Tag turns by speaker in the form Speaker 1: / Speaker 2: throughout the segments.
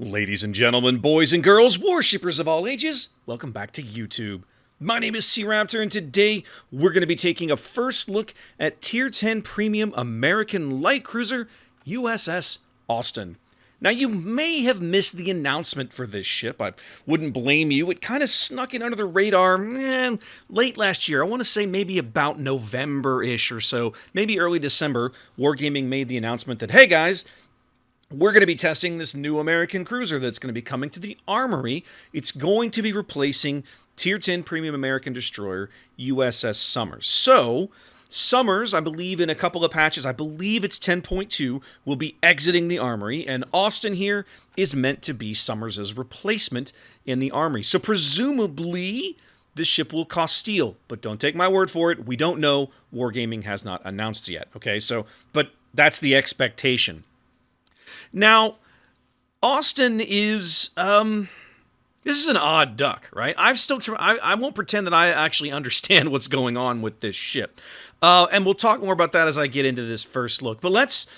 Speaker 1: Ladies and gentlemen, boys and girls, worshippers of all ages, welcome back to YouTube. My name is SeaRaptor, and today we're going to be taking a first look at Tier 10 Premium American Light Cruiser, USS Austin. Now, you may have missed the announcement for this ship. I wouldn't blame you. It kind of snuck in under the radar late last year. I want to say maybe about November-ish or so, maybe early December. Wargaming made the announcement that, hey guys, we're going to be testing this new American cruiser that's going to be coming to the Armory. It's going to be replacing Tier 10 Premium American Destroyer USS Somers. So, Somers, I believe in a couple of patches, I believe it's 10.2, will be exiting the Armory, and Austin here is meant to be Somers' replacement in the Armory. So presumably, this ship will cost steel, but don't take my word for it. We don't know. Wargaming has not announced yet, okay? So, but that's the expectation. Now, Austin is, this is an odd duck, right? I won't pretend that I actually understand what's going on with this ship. And we'll talk more about that as I get into this first look. But let's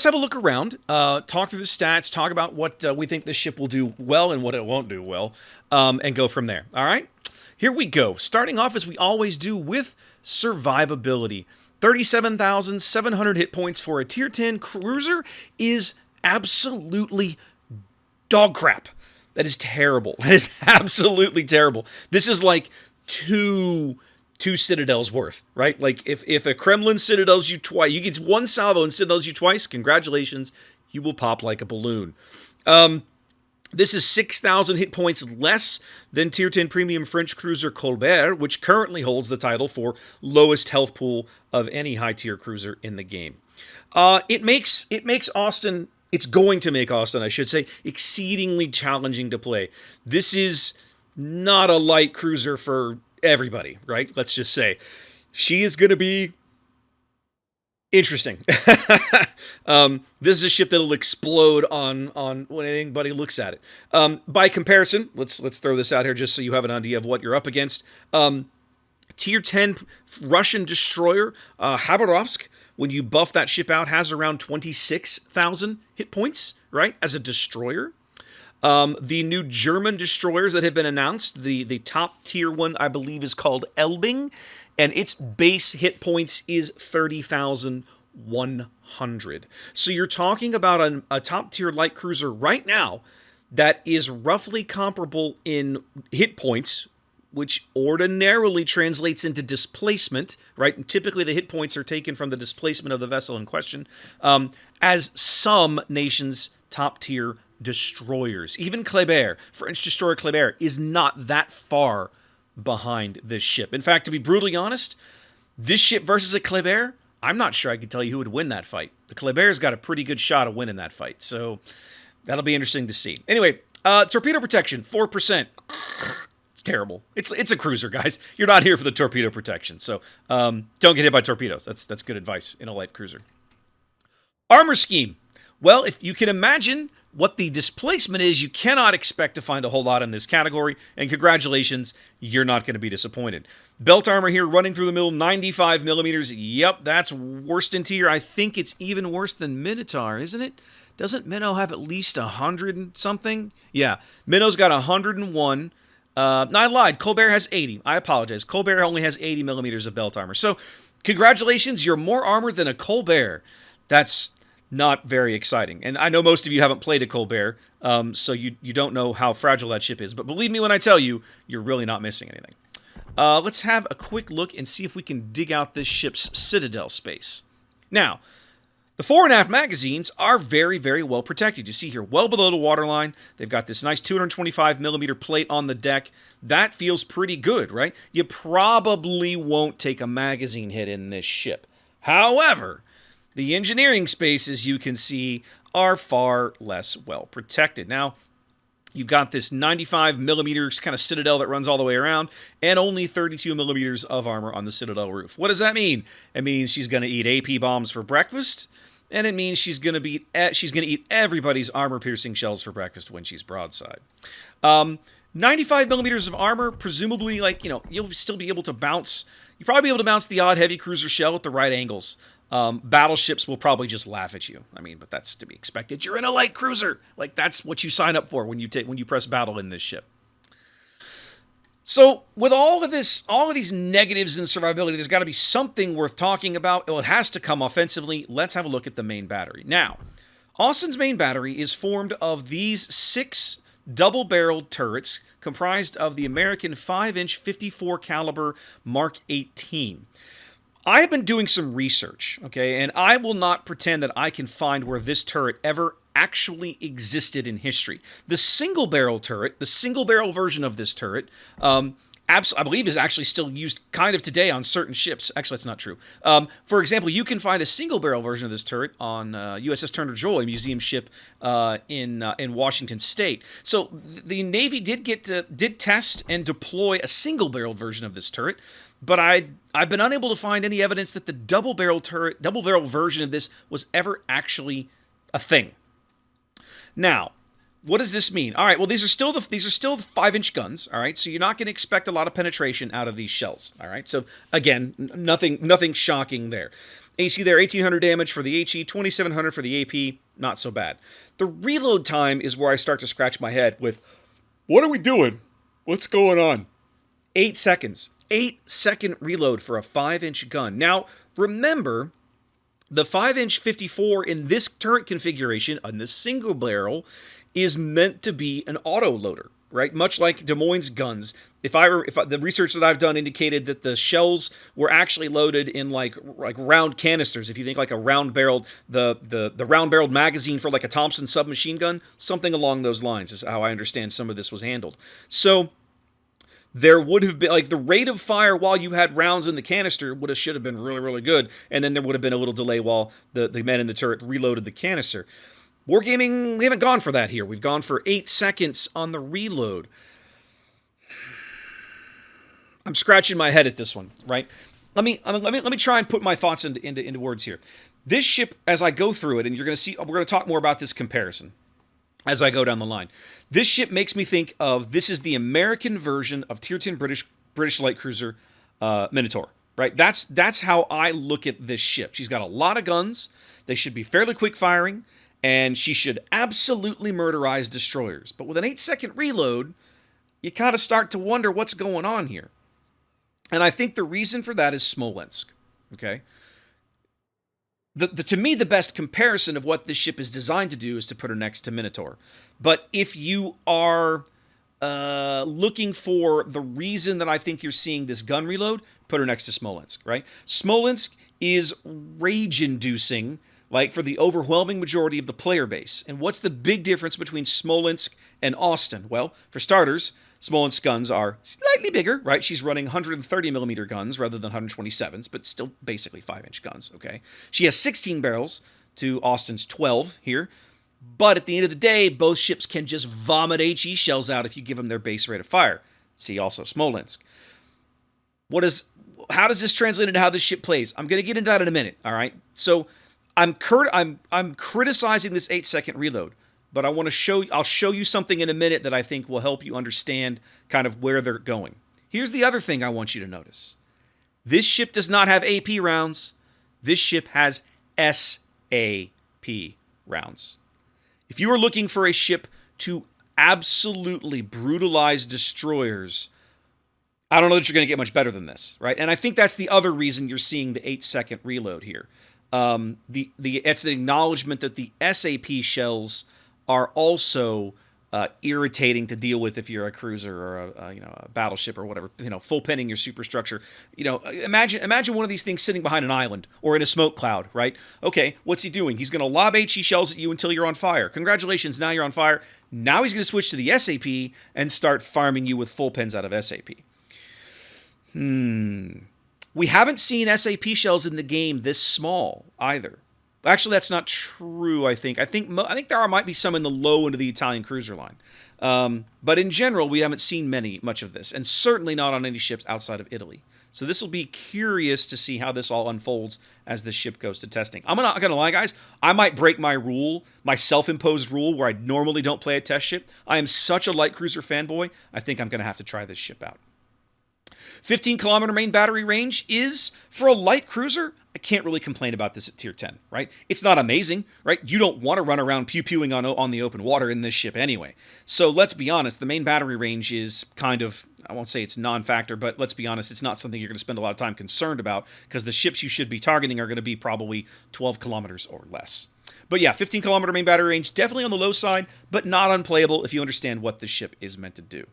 Speaker 1: have a look around, talk through the stats, talk about what we think this ship will do well and what it won't do well, and go from there, all right? Here we go. Starting off, as we always do, with survivability. 37,700 hit points for a Tier 10 cruiser is absolutely dog crap. That is terrible. That is absolutely terrible. This is like two Citadels worth, right? Like if a Kremlin Citadels you twice, you get one salvo and Citadels you twice, congratulations, you will pop like a balloon. This is 6,000 hit points less than Tier 10 Premium French cruiser Colbert, which currently holds the title for lowest health pool of any high-tier cruiser in the game. It makes Austin... It's going to make Austin, I should say, exceedingly challenging to play. This is not a light cruiser for everybody, right? Let's just say. She is going to be interesting. This is a ship that'll explode on when anybody looks at it. By comparison, let's throw this out here just so you have an idea of what you're up against. Tier 10 Russian destroyer, Khabarovsk, when you buff that ship out, has around 26,000 hit points, right, as a destroyer. The new German destroyers that have been announced, the top tier one, I believe, is called Elbing, and its base hit points is 30,100. So you're talking about a top tier light cruiser right now that is roughly comparable in hit points, which ordinarily translates into displacement, right? And typically the hit points are taken from the displacement of the vessel in question, as some nations' top-tier destroyers. Even Kleber, French destroyer Kleber, is not that far behind this ship. In fact, to be brutally honest, this ship versus a Kleber, I'm not sure I could tell you who would win that fight. The Kleber's got a pretty good shot of winning that fight, so that'll be interesting to see. Anyway, torpedo protection, 4%. Terrible. It's a cruiser, guys. You're not here for the torpedo protection, so don't get hit by torpedoes. That's good advice in a light cruiser. Armor scheme. Well, if you can imagine what the displacement is, you cannot expect to find a whole lot in this category, and congratulations, you're not going to be disappointed. Belt armor here running through the middle, 95 millimeters. Yep, that's worst in tier. I think it's even worse than Minotaur, isn't it? Doesn't Minnow have at least 100 and something? Yeah, Minnow's got 101. No, I lied. Colbert has 80. I apologize. Colbert only has 80 millimeters of belt armor. So, congratulations, you're more armored than a Colbert. That's not very exciting. And I know most of you haven't played a Colbert, so you don't know how fragile that ship is. But believe me when I tell you, you're really not missing anything. Let's have a quick look and see if we can dig out this ship's Citadel space. Now, the fore and aft magazines are very, very well protected. You see here, well below the waterline. They've got this nice 225 millimeter plate on the deck. That feels pretty good, right? You probably won't take a magazine hit in this ship. However, the engineering spaces, you can see, are far less well protected. Now, you've got this 95 millimeters kind of Citadel that runs all the way around, and only 32 millimeters of armor on the Citadel roof. What does that mean? It means she's going to eat AP bombs for breakfast, and it means she's going to eat everybody's armor-piercing shells for breakfast when she's broadside. 95 millimeters of armor, presumably, like, you'll still be able to bounce. You'll probably be able to bounce the odd heavy cruiser shell at the right angles. Battleships will probably just laugh at you. I mean, but that's to be expected. You're in a light cruiser. Like, that's what you sign up for when you press battle in this ship. So, with all of these negatives in survivability, there's got to be something worth talking about. Well, it has to come offensively. Let's have a look at the main battery. Now, Austin's main battery is formed of these 6 double-barreled turrets comprised of the American 5-inch 54 caliber Mark 18. I have been doing some research, okay, and I will not pretend that I can find where this turret ever actually existed in history. The single-barrel turret, the single-barrel version of this turret, I believe is actually still used kind of today on certain ships. Actually, that's not true. For example, you can find a single-barrel version of this turret on USS Turner Joy, a museum ship in Washington State. So the Navy did test and deploy a single-barrel version of this turret, but I've been unable to find any evidence that the double-barrel version of this was ever actually a thing. Now, what does this mean? All right, well, these are still the 5-inch guns, all right? So you're not going to expect a lot of penetration out of these shells, all right? So again, nothing shocking there. AC there, 1,800 damage for the HE, 2,700 for the AP, not so bad. The reload time is where I start to scratch my head with, what are we doing? What's going on? 8 seconds. 8-second reload for a 5-inch gun. Now, remember, the 5-inch 54 in this turret configuration, on this single barrel, is meant to be an auto-loader, right? Much like Des Moines guns. The research that I've done indicated that the shells were actually loaded in like round canisters. If you think like a round-barreled, the round-barreled magazine for like a Thompson submachine gun, something along those lines is how I understand some of this was handled. So there would have been, like, the rate of fire while you had rounds in the canister should have been really, really good, and then there would have been a little delay while the men in the turret reloaded the canister. Wargaming, we haven't gone for that here. We've gone for 8 seconds on the reload. I'm scratching my head at this one, right? Let me try and put my thoughts into words here. This ship, as I go through it, and you're going to see, we're going to talk more about this comparison as I go down the line. This ship makes me think of, this is the American version of Tier 10 British light cruiser Minotaur, right? That's how I look at this ship. She's got a lot of guns. They should be fairly quick firing, and she should absolutely murderize destroyers. But with an 8-second reload, you kind of start to wonder what's going on here. And I think the reason for that is Smolensk, okay? To me, the best comparison of what this ship is designed to do is to put her next to Minotaur. But if you are looking for the reason that I think you're seeing this gun reload, put her next to Smolensk, right? Smolensk is rage-inducing, like, for the overwhelming majority of the player base. And what's the big difference between Smolensk and Austin? Well, for starters, Smolensk's guns are slightly bigger, right? She's running 130mm guns rather than 127s, but still basically 5-inch guns, okay? She has 16 barrels to Austin's 12 here. But at the end of the day, both ships can just vomit HE shells out if you give them their base rate of fire. See also Smolensk. How does this translate into how this ship plays? I'm going to get into that in a minute, all right? So I'm criticizing this 8-second reload. But I'll show you something in a minute that I think will help you understand kind of where they're going. Here's the other thing I want you to notice. This ship does not have AP rounds. This ship has SAP rounds. If you are looking for a ship to absolutely brutalize destroyers, I don't know that you're going to get much better than this, right? And I think that's the other reason you're seeing the 8-second reload here. It's the acknowledgement that the SAP shells are also irritating to deal with if you're a cruiser or a battleship or whatever, full pinning your superstructure. Imagine one of these things sitting behind an island or in a smoke cloud, right? Okay, what's he doing? He's going to lob HE shells at you until you're on fire. Congratulations, now you're on fire. Now he's going to switch to the SAP and start farming you with full pins out of SAP. We haven't seen SAP shells in the game this small either. Actually, that's not true, I think. I think there might be some in the low end of the Italian cruiser line. But in general, we haven't seen much of this, and certainly not on any ships outside of Italy. So this will be curious to see how this all unfolds as the ship goes to testing. I'm not going to lie, guys. I might break my rule, my self-imposed rule, where I normally don't play a test ship. I am such a light cruiser fanboy, I think I'm going to have to try this ship out. 15-kilometer main battery range is, for a light cruiser, I can't really complain about this at tier 10, right? It's not amazing, right? You don't want to run around pew-pewing on the open water in this ship anyway. So let's be honest, the main battery range is kind of, I won't say it's non-factor, but let's be honest, it's not something you're going to spend a lot of time concerned about, because the ships you should be targeting are going to be probably 12 kilometers or less. But yeah, 15-kilometer main battery range, definitely on the low side, but not unplayable if you understand what the ship is meant to do.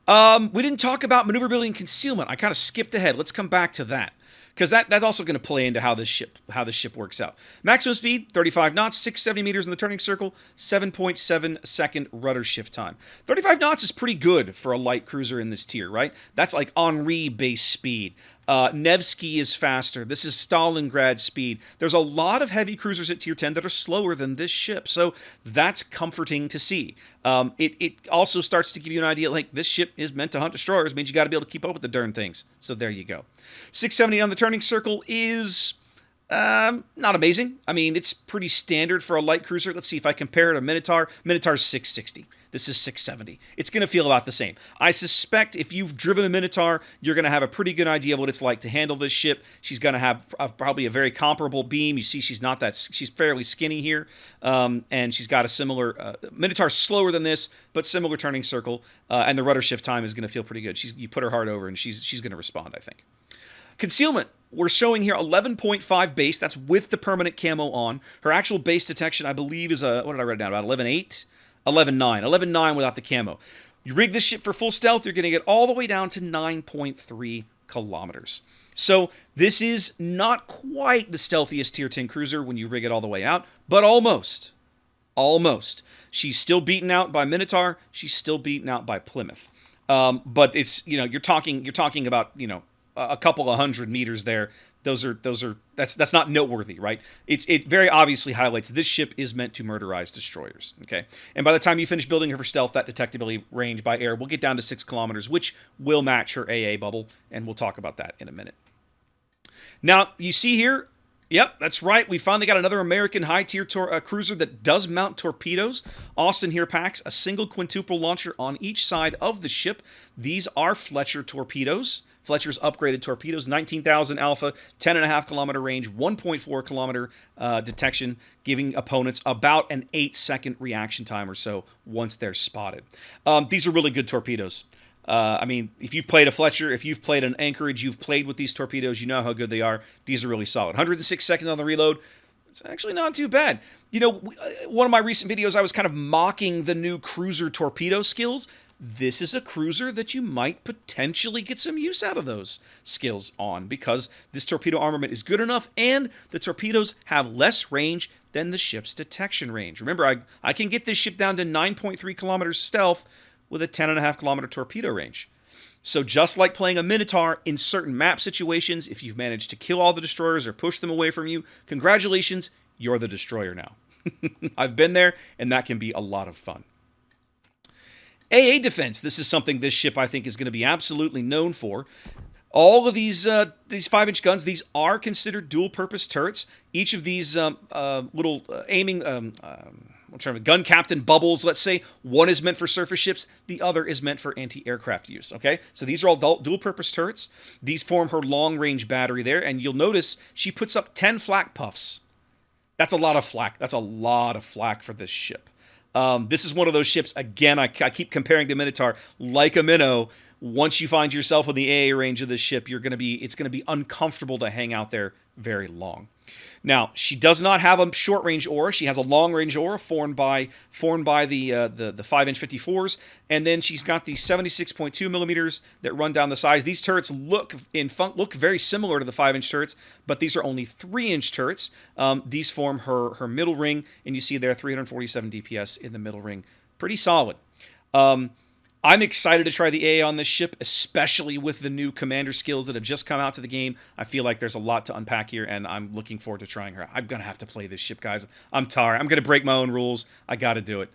Speaker 1: We didn't talk about maneuverability and concealment. I kind of skipped ahead. Let's come back to that, because that's also going to play into how this ship works out. Maximum speed, 35 knots, 670 meters in the turning circle, 7.7 second rudder shift time. 35 knots is pretty good for a light cruiser in this tier, right? That's like Armory base speed. Nevsky is faster. This is Stalingrad speed. There's a lot of heavy cruisers at tier 10 that are slower than this ship, so that's comforting to see. It also starts to give you an idea, like, this ship is meant to hunt destroyers, means you got to be able to keep up with the darn things. So there you go. 670 on the turning circle is not amazing. I mean, it's pretty standard for a light cruiser. Let's see if I compare it to Minotaur. Minotaur's 660. This is 670. It's going to feel about the same. I suspect if you've driven a Minotaur, you're going to have a pretty good idea of what it's like to handle this ship. She's going to have probably a very comparable beam. You see she's fairly skinny here, and she's got a similar, Minotaur's slower than this, but similar turning circle, and the rudder shift time is going to feel pretty good. You put her hard over, and she's going to respond, I think. Concealment. We're showing here 11.5 base. That's with the permanent camo on. Her actual base detection, I believe, is what did I write down? About 11.8? 11.9. 11.9 without the camo. You rig this ship for full stealth, you're going to get all the way down to 9.3 kilometers. So this is not quite the stealthiest tier 10 cruiser when you rig it all the way out, but almost. Almost. She's still beaten out by Minotaur. She's still beaten out by Plymouth. But it's, you're talking about, a couple of 100 meters there. That's not noteworthy, right? It very obviously highlights this ship is meant to murderize destroyers, okay? And by the time you finish building her for stealth, that detectability range by air will get down to 6 kilometers, which will match her AA bubble, and we'll talk about that in a minute. Now, you see here, yep, that's right, we finally got another American high-tier cruiser that does mount torpedoes. Austin here packs a single quintuple launcher on each side of the ship. These are Fletcher torpedoes. Fletcher's upgraded torpedoes, 19,000 alpha, 10.5 kilometer range, 1.4 kilometer detection, giving opponents about an 8-second reaction time or so once they're spotted. These are really good torpedoes. I mean, if you've played a Fletcher, if you've played an Anchorage, you've played with these torpedoes, you know how good they are. These are really solid. 106 seconds on the reload. It's actually not too bad. One of my recent videos, I was kind of mocking the new cruiser torpedo skills. This is a cruiser that you might potentially get some use out of those skills on, because this torpedo armament is good enough, and the torpedoes have less range than the ship's detection range. Remember, I can get this ship down to 9.3 kilometers stealth with a 10.5 kilometer torpedo range. So just like playing a Minotaur in certain map situations, if you've managed to kill all the destroyers or push them away from you, congratulations, you're the destroyer now. I've been there, and that can be a lot of fun. AA defense. This is something this ship, I think, is going to be absolutely known for. All of these 5-inch guns, these are considered dual-purpose turrets. Each of these little aiming gun captain bubbles, let's say, one is meant for surface ships, the other is meant for anti-aircraft use, okay? So these are all dual-purpose turrets. These form her long-range battery there, and you'll notice she puts up 10 flak puffs. That's a lot of flak. That's a lot of flak for this ship. This is one of those ships, again, I keep comparing to Minotaur, like a Minnow. Once you find yourself in the AA range of this ship, it's going to be uncomfortable to hang out there very long. Now, she does not have a short-range aura. She has a long-range aura formed by the 5-inch 54s, and then she's got the 76.2 millimeters that run down the sides. These turrets look very similar to the 5-inch turrets, but these are only 3-inch turrets. These form her middle ring, and you see there 347 DPS in the middle ring. Pretty solid. I'm excited to try the AA on this ship, especially with the new commander skills that have just come out to the game. I feel like there's a lot to unpack here, and I'm looking forward to trying her. I'm going to have to play this ship, guys. I'm tired. I'm going to break my own rules. I got to do it.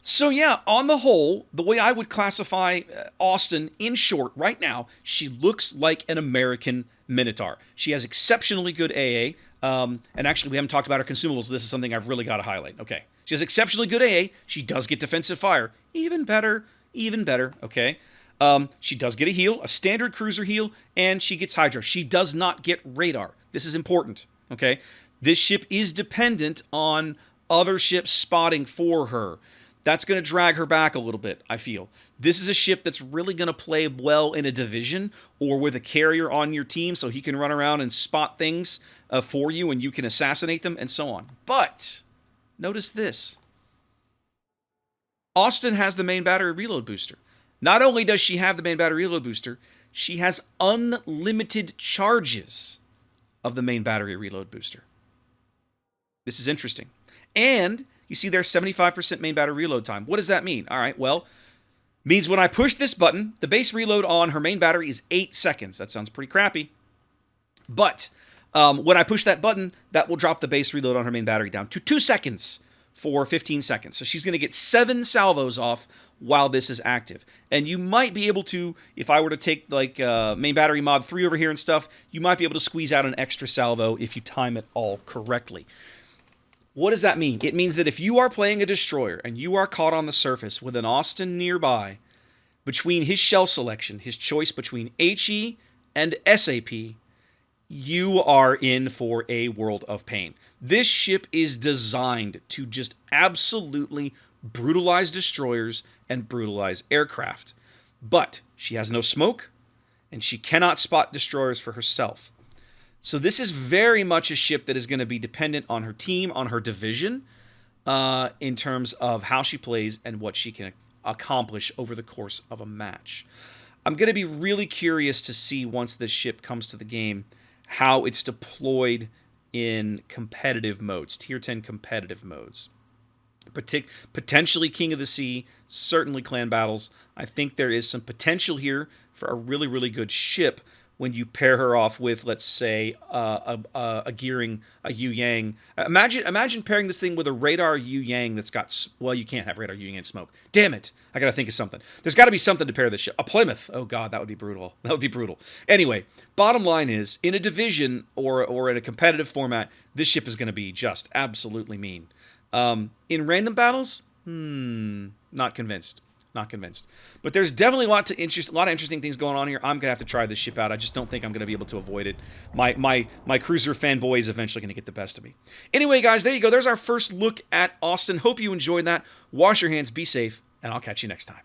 Speaker 1: So yeah, on the whole, the way I would classify Austin, in short, right now, she looks like an American Minotaur. She has exceptionally good AA, and actually we haven't talked about her consumables. This is something I've really got to highlight. Okay, she has exceptionally good AA. She does get defensive fire. Even better, even better, okay? She does get a heal, a standard cruiser heal, and she gets Hydra. She does not get radar. This is important, okay? This ship is dependent on other ships spotting for her. That's going to drag her back a little bit, I feel. This is a ship that's really going to play well in a division or with a carrier on your team so he can run around and spot things for you and you can assassinate them and so on. But notice this. Austin has the main battery reload booster. Not only does she have the main battery reload booster, she has unlimited charges of the main battery reload booster. This is interesting. And you see there's 75% main battery reload time. What does that mean? All right, well, means when I push this button, the base reload on her main battery is 8 seconds. That sounds pretty crappy. But when I push that button, that will drop the base reload on her main battery down to 2 seconds for 15 seconds. So she's going to get 7 salvos off while this is active. And you might be able to, if I were to take like main battery mod 3 over here and stuff, you might be able to squeeze out an extra salvo if you time it all correctly. What does that mean? It means that if you are playing a destroyer and you are caught on the surface with an Austin nearby, between his shell selection, his choice between HE and SAP, you are in for a world of pain. This ship is designed to just absolutely brutalize destroyers and brutalize aircraft. But she has no smoke, and she cannot spot destroyers for herself. So this is very much a ship that is going to be dependent on her team, on her division, in terms of how she plays and what she can accomplish over the course of a match. I'm going to be really curious to see, once this ship comes to the game, how it's deployed in competitive modes, Tier 10 competitive modes. Potentially King of the Sea, certainly clan battles. I think there is some potential here for a really, really good ship when you pair her off with, let's say, a gearing, a Yu Yang. Imagine pairing this thing with a radar Yu Yang that's got, well, you can't have radar Yu Yang and smoke. Damn it. I got to think of something. There's got to be something to pair this ship. A Plymouth. Oh, God, that would be brutal. That would be brutal. Anyway, bottom line is, in a division or in a competitive format, this ship is going to be just absolutely mean. In random battles, not convinced. Not convinced. But there's definitely a lot of interesting things going on here. I'm going to have to try this ship out. I just don't think I'm going to be able to avoid it. My cruiser fanboy is eventually going to get the best of me. Anyway, guys, there you go. There's our first look at Austin. Hope you enjoyed that. Wash your hands, be safe, and I'll catch you next time.